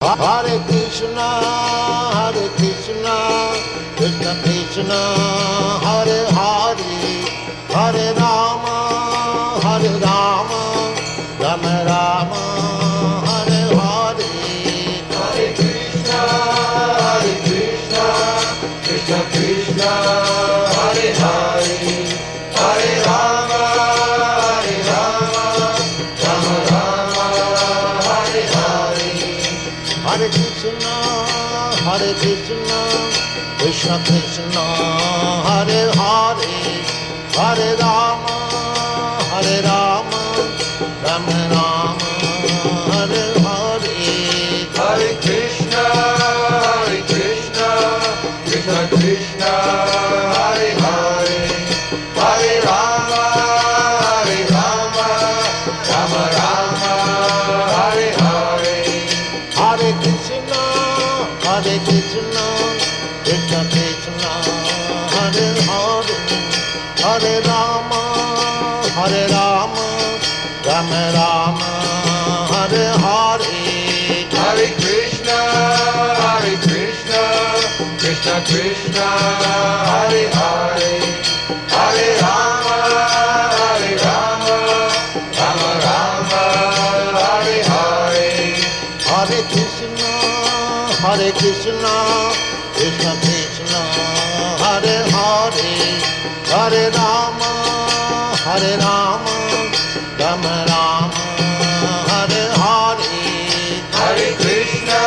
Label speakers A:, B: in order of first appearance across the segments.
A: Hare Krishna, Krishna Krishna, Hare Hare, Hare Rama, Rama Rama, Hare Hare.
B: Hare Krishna, Krishna Krishna, Hare Hare, Hare Rama, Rama Rama, Hare Hare.
A: Hare Krishna, Krishna Krishna, Hare Hare, Hare Rama, Rama Rama, Hare Hare.
B: Hare Krishna, Krishna Krishna, Hare Hare, Hare Rama, Rama Rama, Hare Hare.
A: Hare Krishna, Krishna Krishna, Hare Hare, Hare Rama, Rama Rama, Hare Hare.
B: Hare Krishna, Krishna Krishna, Hare Hare, Hare Rama, Rama Rama, Hare Hare.
A: Hare Krishna, Krishna Krishna, Hare Hare, Hare Rama, Rama Rama, Hare Hare.
B: Hare Krishna,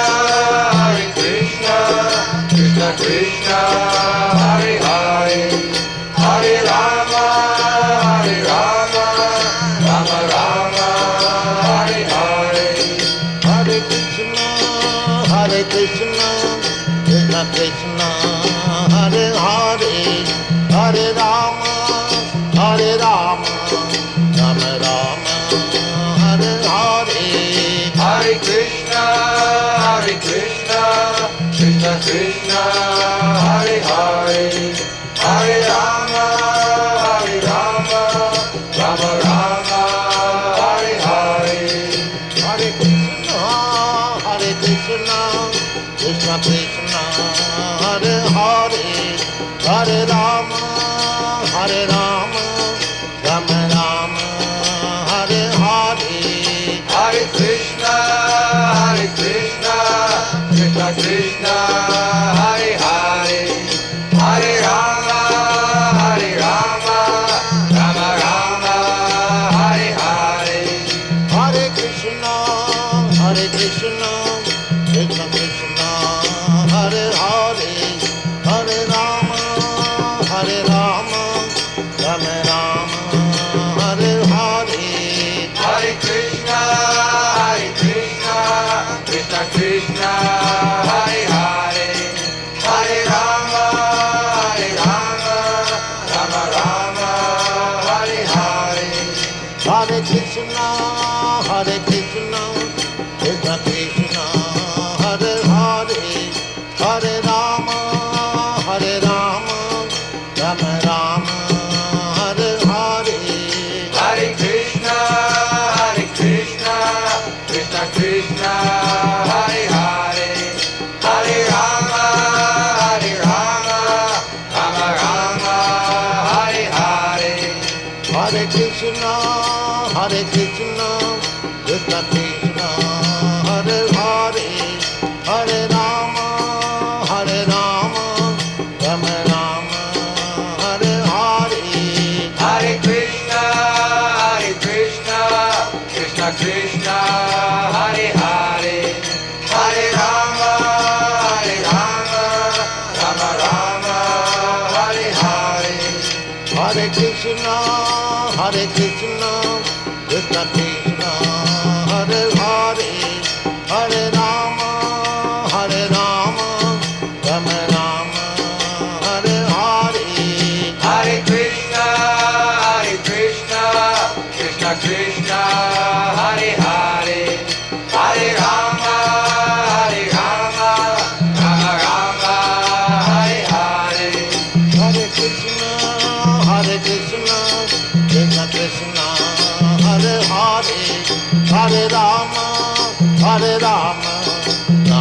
B: Krishna Krishna, Hare Hare, Hare Rama, Rama Rama, Hare Hare.
A: Hare Krishna, Krishna Krishna, Hare Hare, Hare Rama, Rama Rama, Hare Hare.
B: Hare Krishna, Krishna Krishna, Hare Hare, Hare Rama, Rama Rama, Hare Hare.
A: Hare Krishna, Krishna Krishna, Hare Hare, Hare Rama, Rama Rama, Hare Hare.
B: Hare Krishna, Krishna Krishna, Hare Hare, Hare Rama, Rama Rama, Hare Hare.
A: Hare Krishna, Krishna Krishna, Hare Hare, Hare Rama, Rama Rama, Hare Hare.
B: Hare Krishna, Krishna Krishna, Hare Hare, Hare Rama, Rama Rama, Hare Hare.
A: Hare Krishna, Krishna Krishna, Hare Hare, Hare Rama, Rama Rama, Hare Hare.
B: Hare Krishna, Krishna Krishna, Hare Hare, Hare Rama, Rama Rama, Hare Hare.
A: Hare Krishna, Krishna Krishna, Hare Hare, Hare Rama, Rama Rama, Hare Hare.
B: Hare Krishna, Krishna Krishna, Hare Hare, Hare Rama, Rama Rama, Hare Hare.
A: Hare Krishna, Krishna Krishna, Hare Hare, Hare Rama, Rama Rama, Hare Hare.
B: Hare Krishna, Krishna Krishna, Hare Hare, Hare Rama, Rama Rama, Hare Hare.
A: Hare Krishna, Krishna Krishna, Hare Hare, Hare Rama, Rama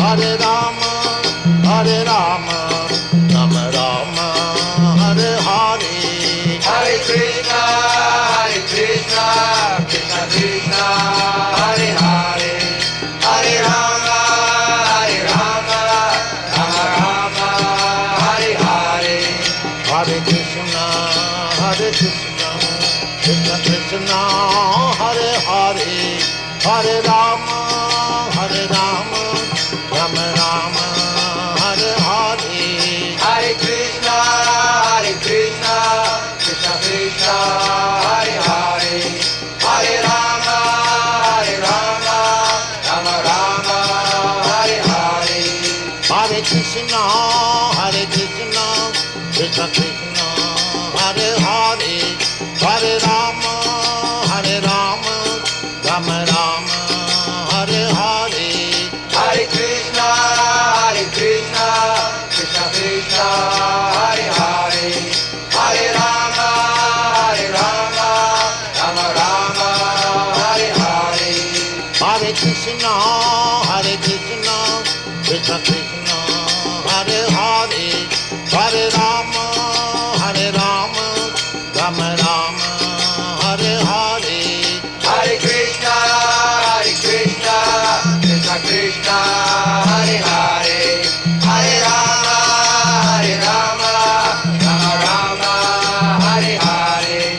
A: Hare Rama, Hare Rama, Rama Rama, Hare Hare.
B: Hare Krishna, Krishna Krishna, Hare Hare, Hare Rama, Rama Rama, Hare Hare.
A: Hare Krishna, Krishna Krishna, Hare Hare, Hare Rama, Rama Rama, Hare Hare.
B: Hare Krishna, Krishna Krishna, Hare Hare, Hare Rama, Rama Rama, Hare Hare.
A: Hare Krishna, Krishna Krishna, Hare Hare, Hare Rama, Rama Rama, Hare Hare.
B: Hare Krishna, Krishna Krishna, Hare Hare, Hare Rama, Rama Rama, Hare Hare.
A: Hare Krishna, Krishna Krishna, Hare Hare, Hare Rama, Rama Rama, Hare Hare.
B: Hare Krishna, Krishna Krishna, Hare Hare, Hare Rama, Rama Rama, Hare Hare.
A: Hare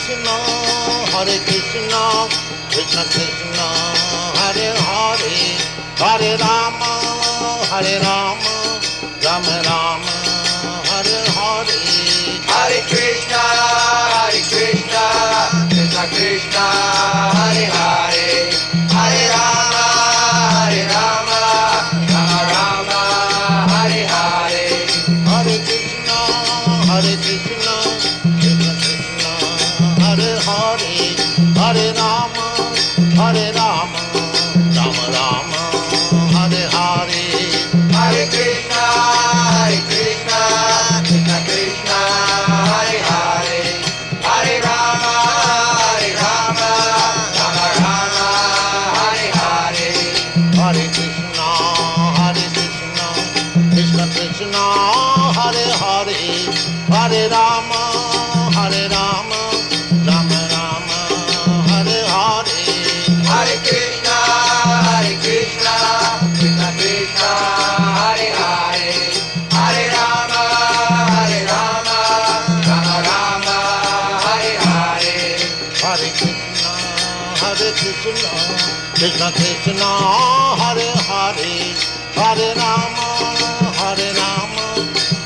A: Krishna, Krishna Krishna, Hare Hare, Hare Rama, Rama Rama, Hare Hare.
B: Hare Krishna, Krishna Krishna, Hare Hare, Hare Rama, Rama Rama, Hare Hare.
A: Hare Krishna, Krishna Krishna, Hare Hare, Hare Rama, Rama Rama, Hare Hare.
B: Hare Krishna, Krishna Krishna, Hare Hare, Hare Rama, Rama Rama, Hare Hare.
A: Hare Krishna, Krishna Krishna, Hare Hare, Hare Rama, Rama Rama, Hare Hare.
B: Hare Krishna, Krishna Krishna, Hare Hare, Hare Rama, Rama Rama, Hare Hare.
A: Hare Krishna, Krishna Krishna, Hare Hare, Hare Rama, Rama Rama, Hare Hare.
B: Hare Krishna, Krishna Krishna, Hare Hare, Hare Rama,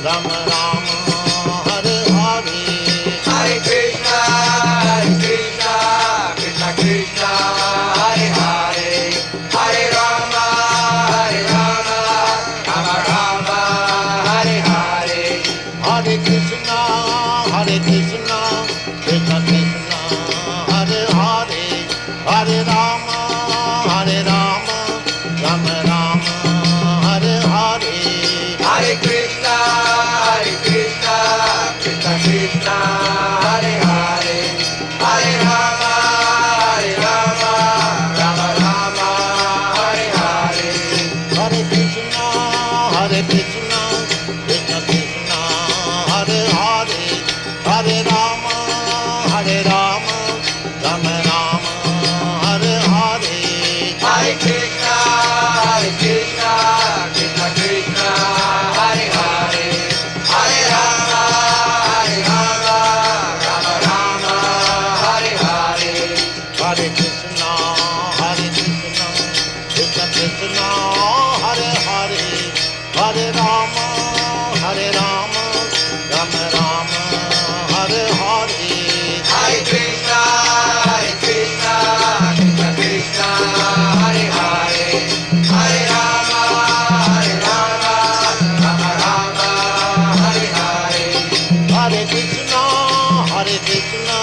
B: Rama Rama, Hare Hare.
A: Hare Krishna, Krishna Krishna, Hare Hare, Hare Rama, Rama Rama, Hare Hare.
B: Hare Krishna, Krishna Krishna, Hare Hare, Hare Rama, Rama Rama, Hare Hare.
A: Hare Krishna, Krishna Krishna, Hare Hare, Hare Rama, Rama Rama, Hare Hare.
B: Hare Krishna, Krishna Krishna, Hare Hare, Hare Rama, Rama Rama, Hare Hare.
A: Hare Krishna, Krishna Krishna, Hare Hare, Hare Rama, Rama Rama, Hare Hare.
B: Hare Krishna, Krishna Krishna, Hare Hare, Hare Rama, Rama Rama, Hare Hare.
A: Hare Krishna, Krishna